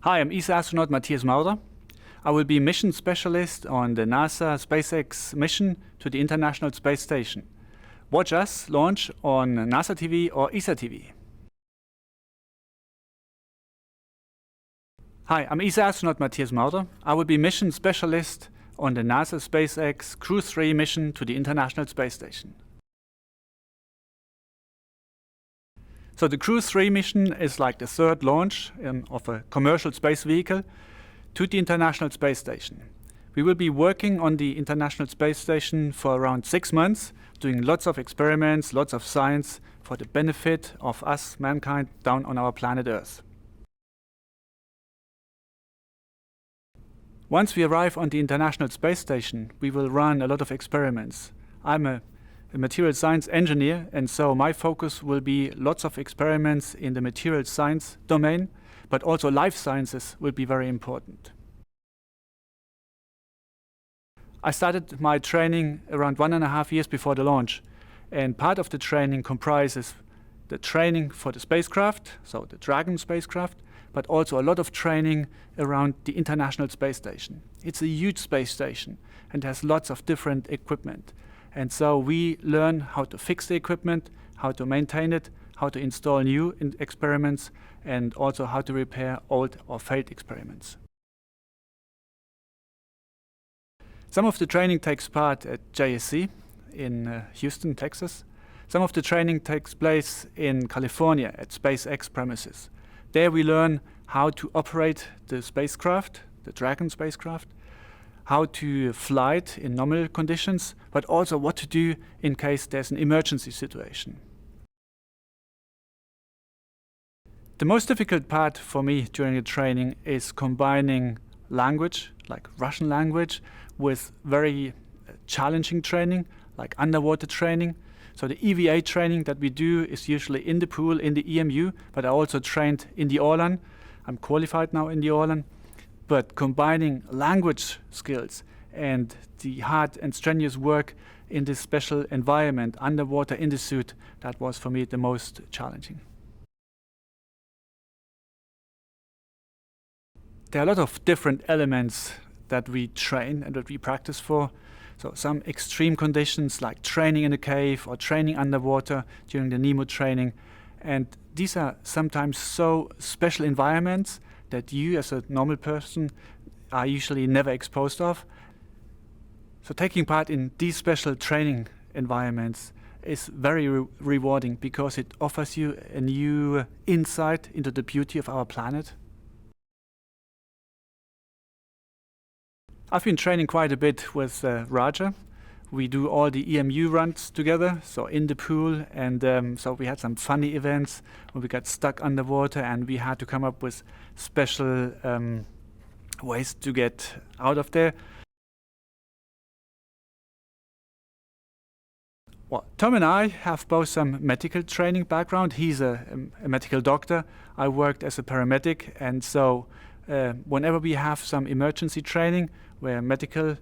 Hi, I'm ESA astronaut Matthias Maurer. I will be mission specialist on the NASA SpaceX mission to the International Space Station. Watch us launch on NASA TV or ESA TV. Hi, I'm ESA astronaut Matthias Maurer. I will be mission specialist on the NASA SpaceX Crew 3 mission to the International Space Station. So the Crew 3 mission is like the third launch of a commercial space vehicle to the International Space Station. We will be working on the International Space Station for around 6 months, doing lots of experiments, lots of science for the benefit of us, mankind, down on our planet Earth. Once we arrive on the International Space Station, we will run a lot of experiments. I'm a material science engineer, and so my focus will be lots of experiments in the material science domain, but also life sciences will be very important. I started my training around 1.5 years before the launch, and part of the training comprises the training for the spacecraft, so the Dragon spacecraft, but also a lot of training around the International Space Station. It's a huge space station and has lots of different equipment. And so we learn how to fix the equipment, how to maintain it, how to install new experiments, and also how to repair old or failed experiments. Some of the training takes part at JSC in Houston, Texas. Some of the training takes place in California at SpaceX premises. There we learn how to operate the spacecraft, the Dragon spacecraft, how to fly it in normal conditions, but also what to do in case there's an emergency situation. The most difficult part for me during the training is combining language, like Russian language, with very challenging training, like underwater training. So the EVA training that we do is usually in the pool, in the EMU, but I also trained in the Orlan. I'm qualified now in the Orlan. But combining language skills and the hard and strenuous work in this special environment, underwater in the suit, that was for me the most challenging. There are a lot of different elements that we train and that we practice for. So some extreme conditions like training in a cave or training underwater during the NEMO training. And these are sometimes so special environments that you as a normal person are usually never exposed of. So taking part in these special training environments is very rewarding because it offers you a new insight into the beauty of our planet. I've been training quite a bit with Roger. We do all the EMU runs together, so in the pool, and so we had some funny events when we got stuck underwater and we had to come up with special ways to get out of there. Well, Tom and I have both some medical training background. He's a medical doctor. I worked as a paramedic, and so whenever we have some emergency training where medical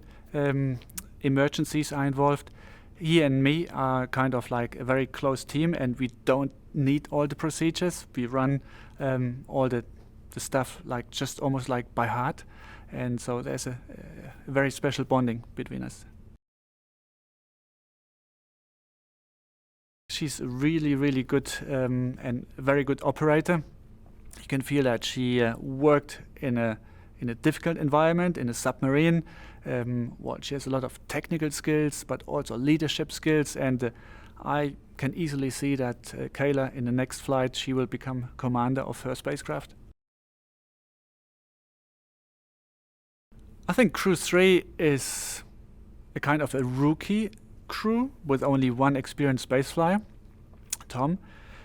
emergencies are involved, he and me are kind of like a very close team, and we don't need all the procedures. We run all the stuff like just almost like by heart, and so there's a very special bonding between us. She's a really, really good and very good operator. You can feel that she worked in a difficult environment, in a submarine. She has a lot of technical skills, but also leadership skills, and I can easily see that Kayla, in the next flight, she will become commander of her spacecraft. I think Crew 3 is a kind of a rookie crew with only one experienced spaceflyer, Tom.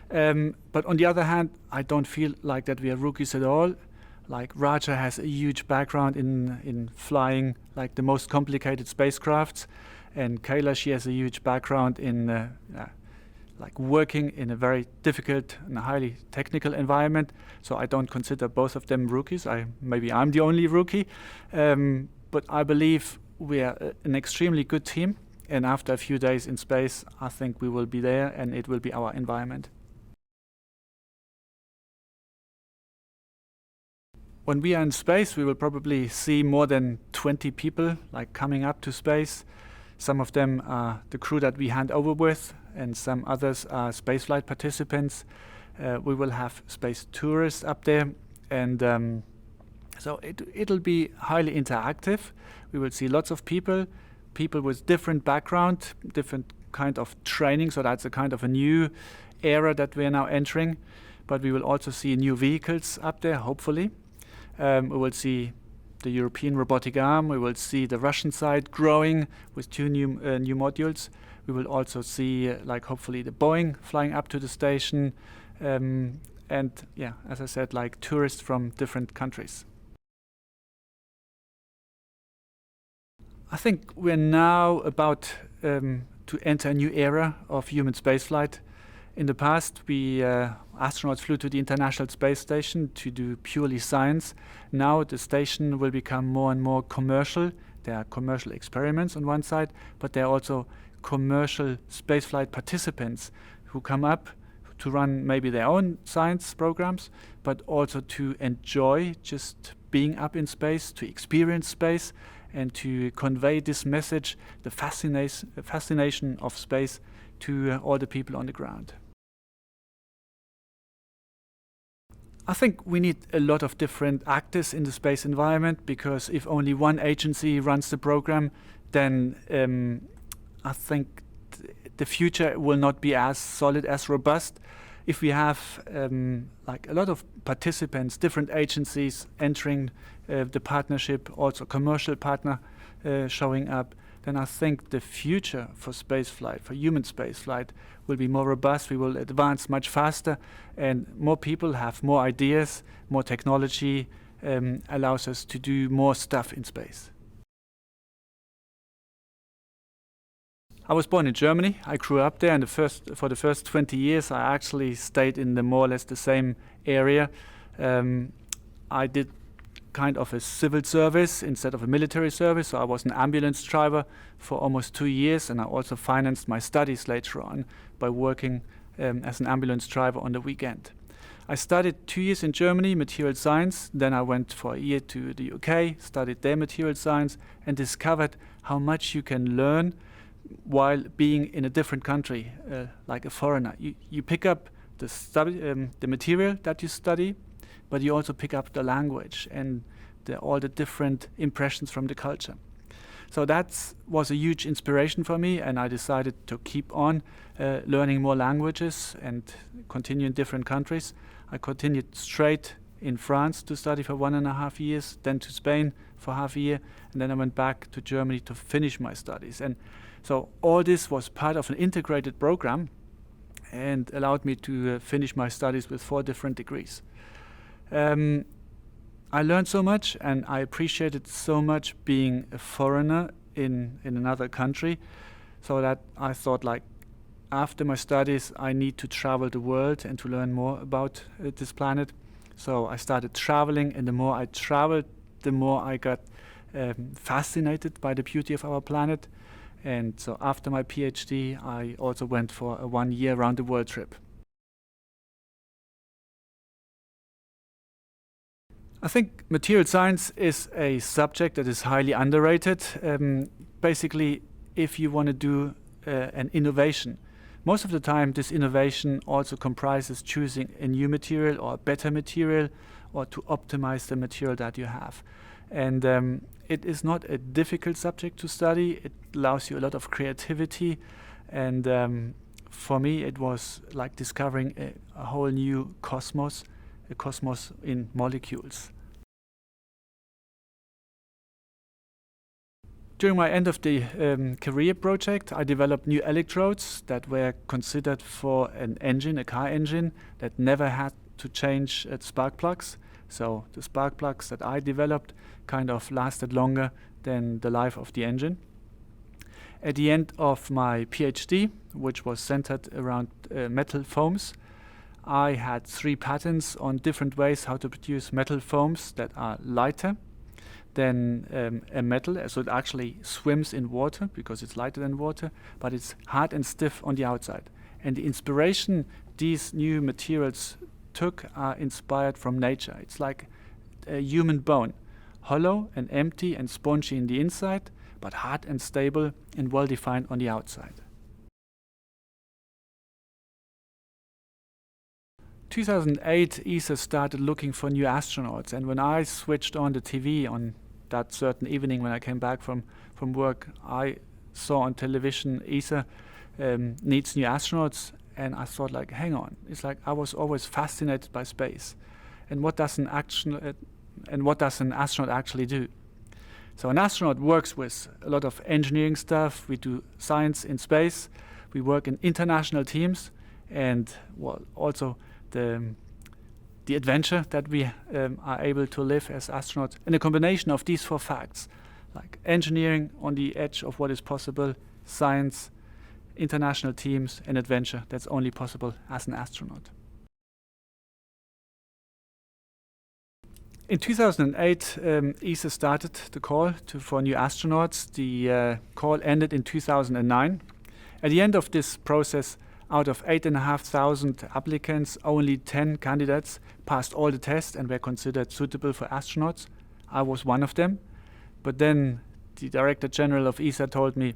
But on the other hand, I don't feel like that we are rookies at all. Like Roger has a huge background in flying like the most complicated spacecrafts, and Kayla, she has a huge background in like working in a very difficult and highly technical environment. So I don't consider both of them rookies. Maybe I'm the only rookie, but I believe we are an extremely good team. And after a few days in space, I think we will be there, and it will be our environment. when we are in space, we will probably see more than 20 people like coming up to space. Some of them are the crew that we hand over with, and some others are spaceflight participants. We will have space tourists up there, and so it'll be highly interactive. We will see lots of people with different background, different kind of training. So that's a kind of a new era that we are now entering. But we will also see new vehicles up there, hopefully. We will see the European robotic arm. We will see the Russian side growing with two new modules. We will also see, like hopefully, the Boeing flying up to the station, and yeah, as I said, like tourists from different countries. I think we're now about to enter a new era of human spaceflight. In the past, astronauts flew to the International Space Station to do purely science. Now the station will become more and more commercial. There are commercial experiments on one side, but there are also commercial spaceflight participants who come up to run maybe their own science programs, but also to enjoy just being up in space, to experience space, and to convey this message, the fascination of space, to all the people on the ground. I think we need a lot of different actors in the space environment, because if only one agency runs the program, then I think the future will not be as solid, as robust. If we have like a lot of participants, different agencies entering the partnership, also commercial partner showing up, then I think the future for spaceflight, for human spaceflight, will be more robust. We will advance much faster, and more people have more ideas, more technology allows us to do more stuff in space. I was born in Germany. I grew up there, and for the first 20 years I actually stayed in the more or less the same area. I did kind of a civil service instead of a military service, so I was an ambulance driver for almost 2 years, and I also financed my studies later on by working as an ambulance driver on the weekend. I studied 2 years in Germany, material science, then I went for a year to the UK, studied there material science, and discovered how much you can learn while being in a different country, like a foreigner. You pick up the material that you study, but you also pick up the language and all the different impressions from the culture. So that was a huge inspiration for me, and I decided to keep on learning more languages and continue in different countries. I continued straight in France to study for 1.5 years, then to Spain for half a year, and then I went back to Germany to finish my studies. And so all this was part of an integrated program and allowed me to finish my studies with 4 different degrees. I learned so much, and I appreciated so much being a foreigner in another country, so that I thought, like, after my studies I need to travel the world and to learn more about this planet. So I started traveling, and the more I traveled, the more I got fascinated by the beauty of our planet. And so after my PhD, I also went for a 1-year round-the-world trip. I think material science is a subject that is highly underrated. Basically, if you want to do an innovation, most of the time this innovation also comprises choosing a new material or a better material, or to optimize the material that you have. And it is not a difficult subject to study. It allows you a lot of creativity, and for me it was like discovering a whole new cosmos, a cosmos in molecules. During my end of the career project, I developed new electrodes that were considered for an engine, a car engine, that never had to change spark plugs. So the spark plugs that I developed kind of lasted longer than the life of the engine. At the end of my PhD, which was centered around metal foams, I had 3 patents on different ways how to produce metal foams that are lighter than a metal. So it actually swims in water because it's lighter than water, but it's hard and stiff on the outside. And the inspiration these new materials took are inspired from nature. It's like a human bone, hollow and empty and spongy in the inside, but hard and stable and well defined on the outside. 2008, ESA started looking for new astronauts, and when I switched on the TV on that certain evening when I came back from work, I saw on television ESA needs new astronauts, and I thought, like, hang on, it's like I was always fascinated by space, and what does an astronaut actually do? So an astronaut works with a lot of engineering stuff. We do science in space. We work in international teams, and also the adventure that we are able to live as astronauts. And a combination of these four facts, like engineering on the edge of what is possible, science, international teams, and adventure, that's only possible as an astronaut. In 2008, ESA started the call for new astronauts. The call ended in 2009. At the end of this process, out of 8,500 applicants, only 10 candidates passed all the tests and were considered suitable for astronauts. I was one of them. But then the Director General of ESA told me,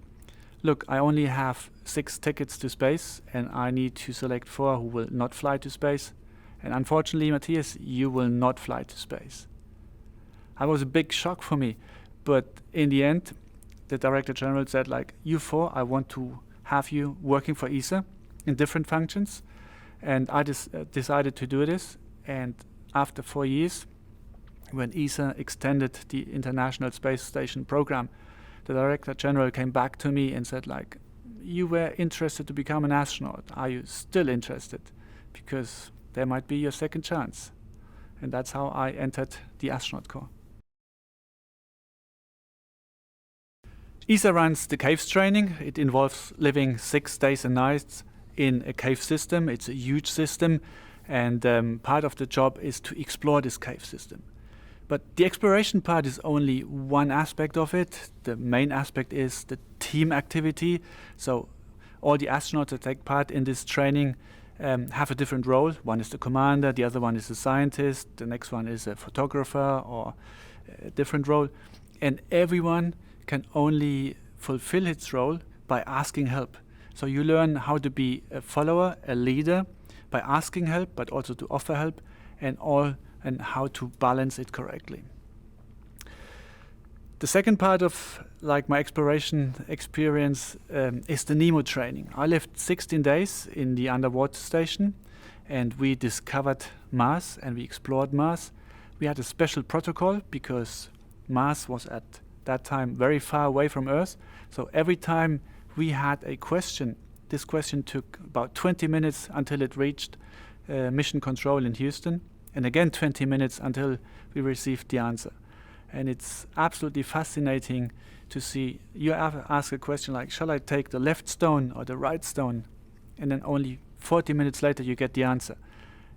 look, I only have 6 tickets to space and I need to select 4 who will not fly to space. And unfortunately, Matthias, you will not fly to space. That was a big shock for me. But in the end, the Director General said, like, you 4, I want to have you working for ESA in different functions. And I decided to do this. And after 4 years, when ESA extended the International Space Station program, the Director General came back to me and said, like, you were interested to become an astronaut. Are you still interested? Because there might be your second chance. And that's how I entered the astronaut corps. ESA runs the caves training. It involves living 6 days and nights in a cave system. It's a huge system, and part of the job is to explore this cave system. But the exploration part is only one aspect of it. The main aspect is the team activity. So all the astronauts that take part in this training have a different role. One is the commander, the other one is a scientist, the next one is a photographer or a different role. And everyone can only fulfill its role by asking help. So you learn how to be a follower, a leader, by asking help, but also to offer help, and how to balance it correctly. The second part of my exploration experience is the NEMO training. I lived 16 days in the underwater station, and we discovered Mars and we explored Mars. We had a special protocol because Mars was at that time very far away from Earth. So every time we had a question, this question took about 20 minutes until it reached mission control in Houston, and again 20 minutes until we received the answer. And it's absolutely fascinating to see you ask a question like, shall I take the left stone or the right stone? And then only 40 minutes later you get the answer.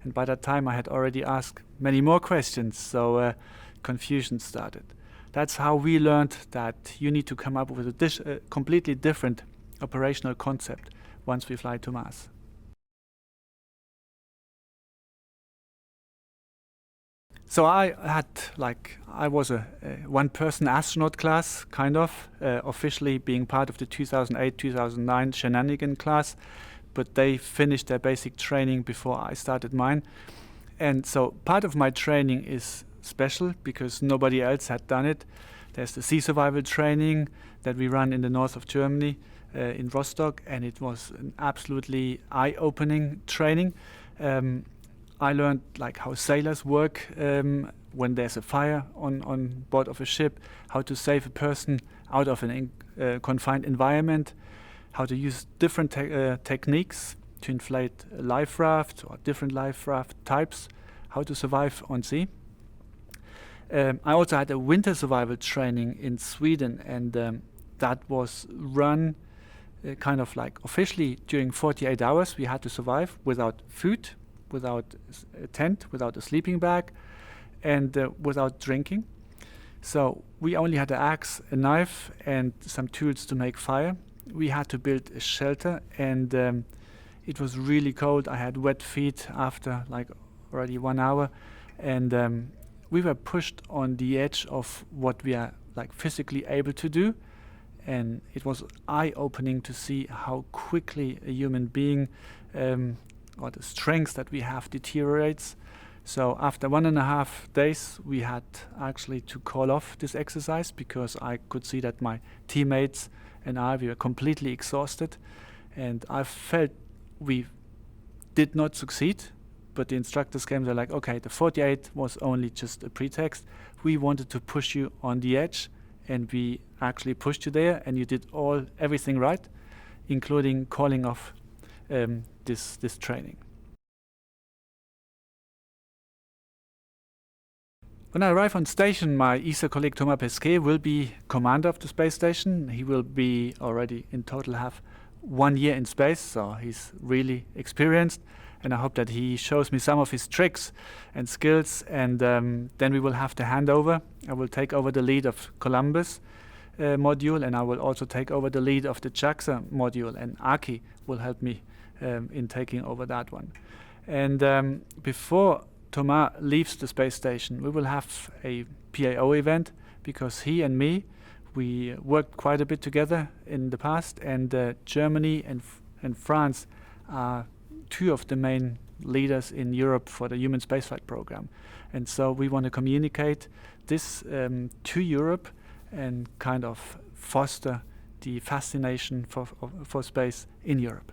And by that time I had already asked many more questions, so confusion started. That's how we learned that you need to come up with a completely different operational concept once we fly to Mars. So I was a one-person astronaut class, kind of, officially being part of the 2008-2009 shenanigan class, but they finished their basic training before I started mine. And so part of my training is special because nobody else had done it. There's the sea survival training that we run in the north of Germany, in Rostock, and it was an absolutely eye-opening training. I learned how sailors work when there's a fire on board of a ship, how to save a person out of an confined environment, how to use different techniques to inflate a life raft or different life raft types, how to survive on sea. I also had a winter survival training in Sweden, and that was run officially during 48 hours. We had to survive without food, without a tent, without a sleeping bag, and without drinking. So we only had an axe, a knife, and some tools to make fire. We had to build a shelter, and it was really cold. I had wet feet after already 1 hour, and we were pushed on the edge of what we are like physically able to do, and it was eye-opening to see how quickly a human being or the strength that we have deteriorates. So after 1.5 days, we had actually to call off this exercise because I could see that my teammates and we were completely exhausted, and I felt we did not succeed. But the instructors came, they're like, okay, the 48 was only just a pretext. We wanted to push you on the edge, and we actually pushed you there, and you did everything right, including calling off this training. When I arrive on station, my ESA colleague Thomas Pesquet will be commander of the space station. He will be already in total have 1 year in space, so he's really experienced. And I hope that he shows me some of his tricks and skills, and then we will have the handover. I will take over the lead of Columbus module, and I will also take over the lead of the JAXA module, and Aki will help me in taking over that one. And before Thomas leaves the space station, we will have a PAO event, because he and me, we worked quite a bit together in the past, and Germany and France are two of the main leaders in Europe for the human spaceflight program. And so we want to communicate this to Europe and kind of foster the fascination for space in Europe.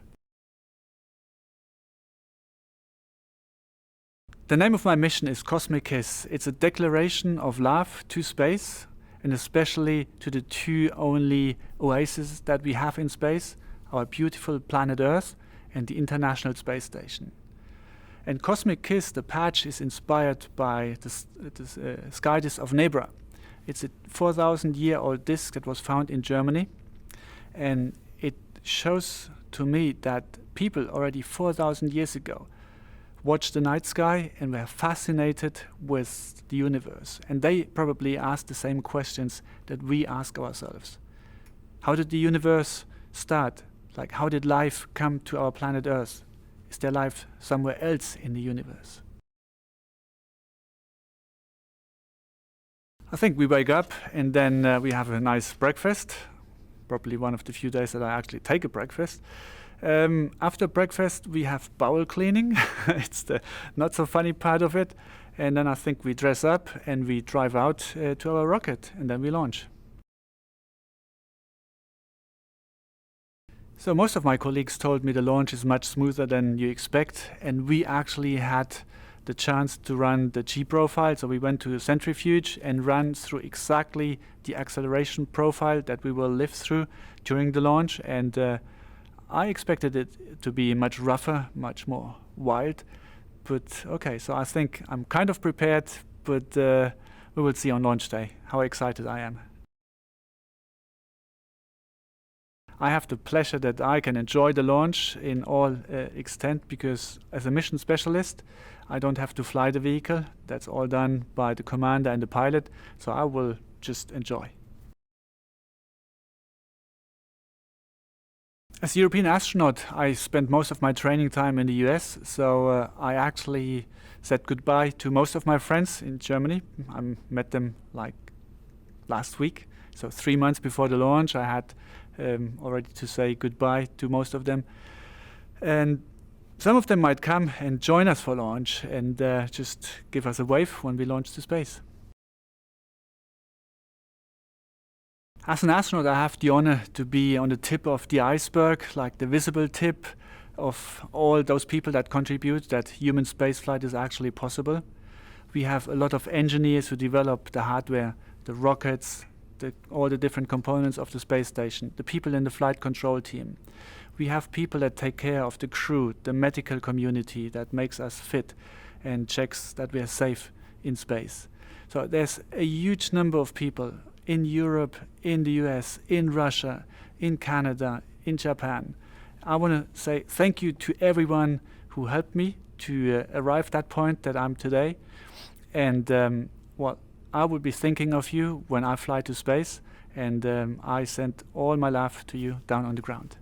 The name of my mission is Cosmic Kiss. It's a declaration of love to space, and especially to the two only oases that we have in space, our beautiful planet Earth and the International Space Station. And Cosmic Kiss, the patch, is inspired by the sky disk of Nebra. It's a 4,000-year-old disk that was found in Germany, and it shows to me that people already 4,000 years ago watched the night sky and were fascinated with the universe. And they probably asked the same questions that we ask ourselves. How did the universe start? Like, how did life come to our planet Earth? Is there life somewhere else in the universe? I think we wake up and then we have a nice breakfast, probably one of the few days that I actually take a breakfast. After breakfast, we have bowel cleaning. It's the not so funny part of it. And then I think we dress up and we drive out to our rocket, and then we launch. So most of my colleagues told me the launch is much smoother than you expect, and we actually had the chance to run the G profile. So we went to a centrifuge and ran through exactly the acceleration profile that we will live through during the launch, and I expected it to be much rougher, much more wild, but okay, so I think I'm kind of prepared, but we will see on launch day how excited I am. I have the pleasure that I can enjoy the launch in all extent, because as a mission specialist, I don't have to fly the vehicle. That's all done by the commander and the pilot, so I will just enjoy. As a European astronaut, I spent most of my training time in the US, so I actually said goodbye to most of my friends in Germany. I met them like last week, so 3 months before the launch I had already to say goodbye to most of them. And some of them might come and join us for launch and just give us a wave when we launch to space. As an astronaut, I have the honor to be on the tip of the iceberg, like the visible tip of all those people that contribute that human spaceflight is actually possible. We have a lot of engineers who develop the hardware, the rockets, all the different components of the space station, the people in the flight control team. We have people that take care of the crew, the medical community that makes us fit and checks that we are safe in space. So there's a huge number of people in Europe, in the US, in Russia, in Canada, in Japan. I want to say thank you to everyone who helped me to arrive at that point that I'm today. And I will be thinking of you when I fly to space, and I send all my love to you down on the ground.